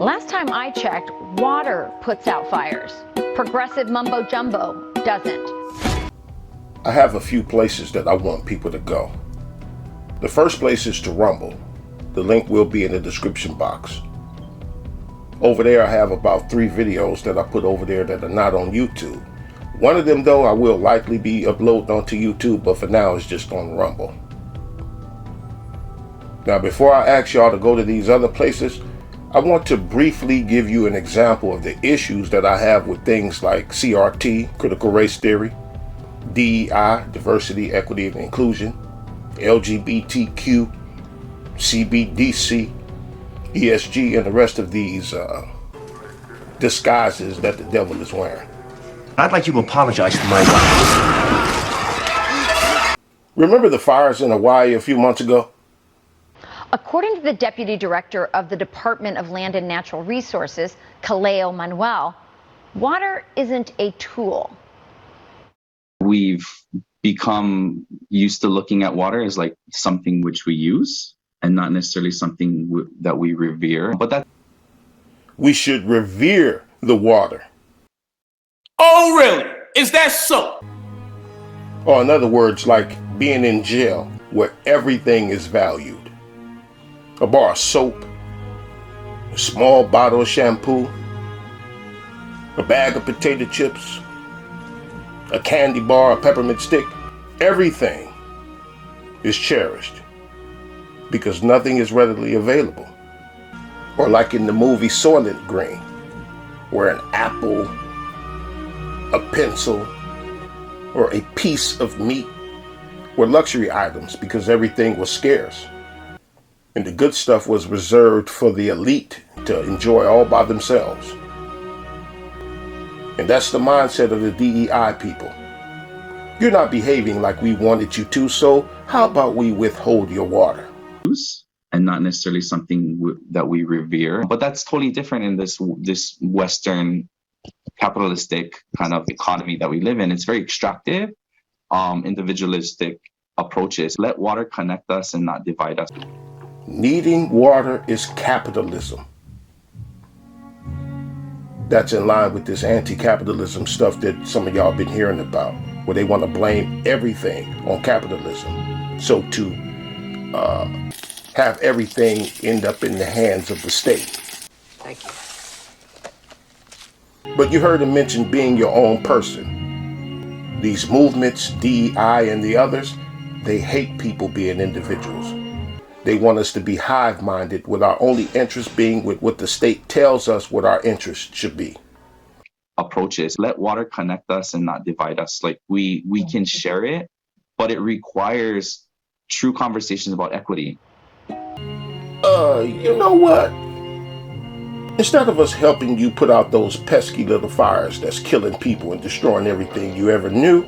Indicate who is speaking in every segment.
Speaker 1: Last time I checked, water puts out fires. Progressive mumbo jumbo doesn't.
Speaker 2: I have a few places that I want people to go. The first place is to Rumble. The link will be in the description box. Over there I have about 3 videos that I put over there that are not on YouTube. One of them though I will likely be uploading onto YouTube, but for now it's just on Rumble. Now before I ask y'all to go to these other places, I want to briefly give you an example of the issues that I have with things like CRT, critical race theory, DEI, diversity, equity, and inclusion, LGBTQ, CBDC, ESG, and the rest of these disguises that the devil is wearing.
Speaker 3: I'd like you to apologize to my wife.
Speaker 2: Remember the fires in Hawaii a few months ago?
Speaker 1: According to the Deputy Director of the Department of Land and Natural Resources, Kaleo Manuel, water isn't a tool.
Speaker 4: We've become used to looking at water as like something which we use and not necessarily something that we revere. But that
Speaker 2: we should revere the water.
Speaker 5: Oh, really? Is that so?
Speaker 2: Or in other words, like being in jail where everything is valued. A bar of soap, a small bottle of shampoo, a bag of potato chips, a candy bar, a peppermint stick. Everything is cherished because nothing is readily available. Or like in the movie Soylent Green, where an apple, a pencil, or a piece of meat were luxury items because everything was scarce. And the good stuff was reserved for the elite to enjoy all by themselves. And that's the mindset of the DEI people. You're not behaving like we wanted you to, so how about we withhold your water?
Speaker 4: And not necessarily something that we revere. But that's totally different in this Western capitalistic kind of economy that we live in. It's very extractive, individualistic approaches. Let water connect us and not divide us.
Speaker 2: Needing water is capitalism. That's in line with this anti-capitalism stuff that some of y'all been hearing about, where they want to blame everything on capitalism. So to have everything end up in the hands of the state.
Speaker 6: Thank you.
Speaker 2: But you heard him mention being your own person. These movements, DEI and the others, they hate people being individuals. They want us to be hive-minded, with our only interest being with what the state tells us what our interest should be.
Speaker 4: Approaches. Let water connect us and not divide us. Like we can share it, but it requires true conversations about equity.
Speaker 2: You know what? Instead of us helping you put out those pesky little fires that's killing people and destroying everything you ever knew,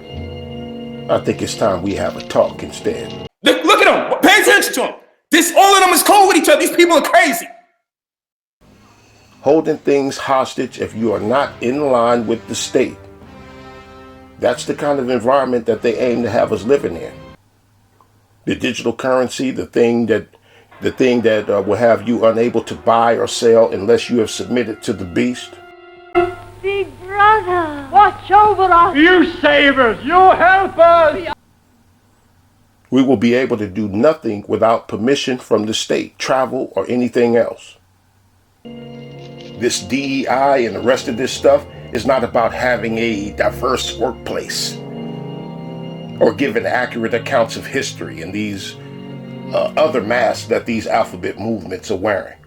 Speaker 2: I think it's time we have a talk instead.
Speaker 5: Look at them. Pay attention to them. All of them is cool with each other. These people are crazy.
Speaker 2: Holding things hostage if you are not in line with the state. That's the kind of environment that they aim to have us living in. The digital currency, the thing that will have you unable to buy or sell unless you have submitted to the beast.
Speaker 7: Big brother, watch over us.
Speaker 8: You save us. You help us.
Speaker 2: We will be able to do nothing without permission from the state, travel, or anything else. This DEI and the rest of this stuff is not about having a diverse workplace or giving accurate accounts of history and these other masks that these alphabet movements are wearing.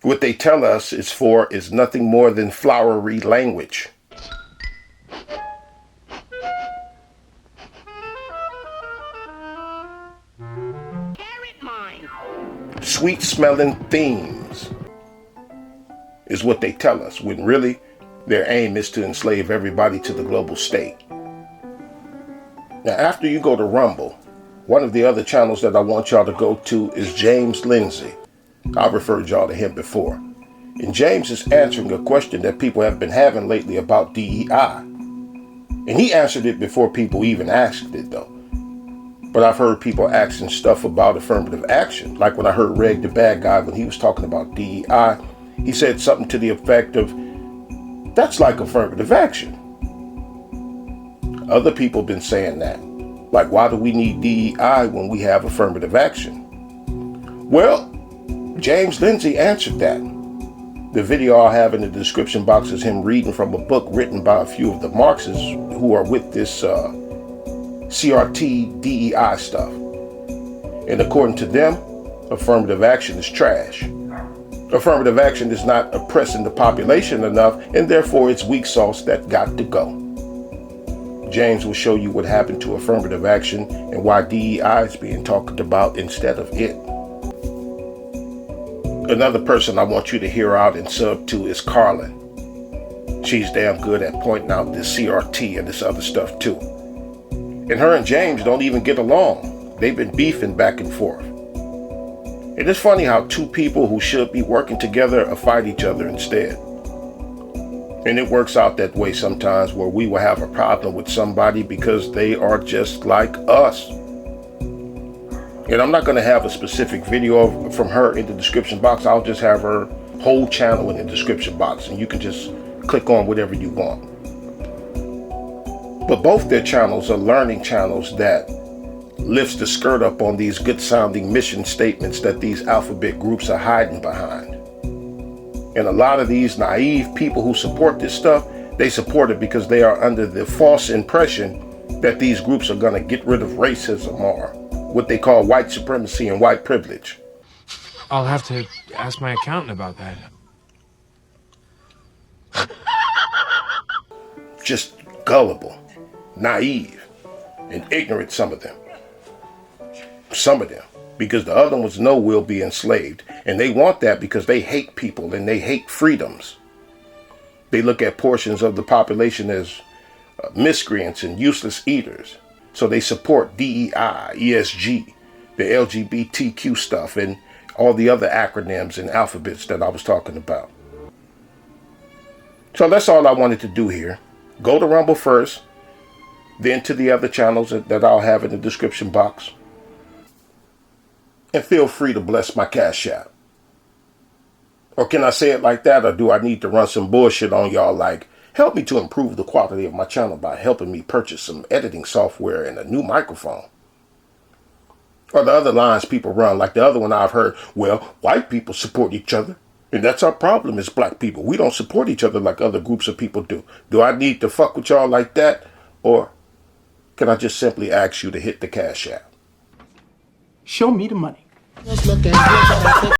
Speaker 2: What they tell us it's for is nothing more than flowery language. Sweet-smelling themes is what they tell us, when really their aim is to enslave everybody to the global state. Now, after you go to Rumble, one of the other channels that I want y'all to go to is James Lindsay. I've referred y'all to him before. And James is answering a question that people have been having lately about DEI. And he answered it before people even asked it, though. But I've heard people asking stuff about affirmative action. Like when I heard Reg the Bad Guy, when he was talking about DEI, he said something to the effect of, that's like affirmative action. Other people have been saying that. Like, why do we need DEI when we have affirmative action? Well, James Lindsay answered that. The video I'll have in the description box is him reading from a book written by a few of the Marxists who are with this CRT DEI stuff. And according to them, affirmative action is trash. Affirmative action is not oppressing the population enough, and therefore it's weak sauce that got to go. James will show you what happened to affirmative action and why DEI is being talked about instead of it. Another person I want you to hear out and sub to is Karlyn. She's damn good at pointing out this CRT and this other stuff too. And her and James don't even get along. They've been beefing back and forth. And it's funny how two people who should be working together fight each other instead. And it works out that way sometimes, where we will have a problem with somebody because they are just like us. And I'm not going to have a specific video from her in the description box. I'll just have her whole channel in the description box, and you can just click on whatever you want. But both their channels are learning channels that lifts the skirt up on these good sounding mission statements that these alphabet groups are hiding behind. And a lot of these naive people who support this stuff, they support it because they are under the false impression that these groups are going to get rid of racism or what they call white supremacy and white privilege.
Speaker 6: I'll have to ask my accountant about that.
Speaker 2: Just gullible, naive, and ignorant, some of them. Some of them. Because the other ones know we'll be enslaved. And they want that because they hate people and they hate freedoms. They look at portions of the population as miscreants and useless eaters. So they support DEI, ESG, the LGBTQ stuff, and all the other acronyms and alphabets that I was talking about. So that's all I wanted to do here. Go to Rumble first, then to the other channels that I'll have in the description box. And feel free to bless my Cash App. Or can I say it like that, or do I need to run some bullshit on y'all like, help me to improve the quality of my channel by helping me purchase some editing software and a new microphone? Or the other lines people run, like the other one I've heard, well, white people support each other. And that's our problem as black people. We don't support each other like other groups of people do. Do I need to fuck with y'all like that? Or can I just simply ask you to hit the Cash App?
Speaker 8: Show me the money.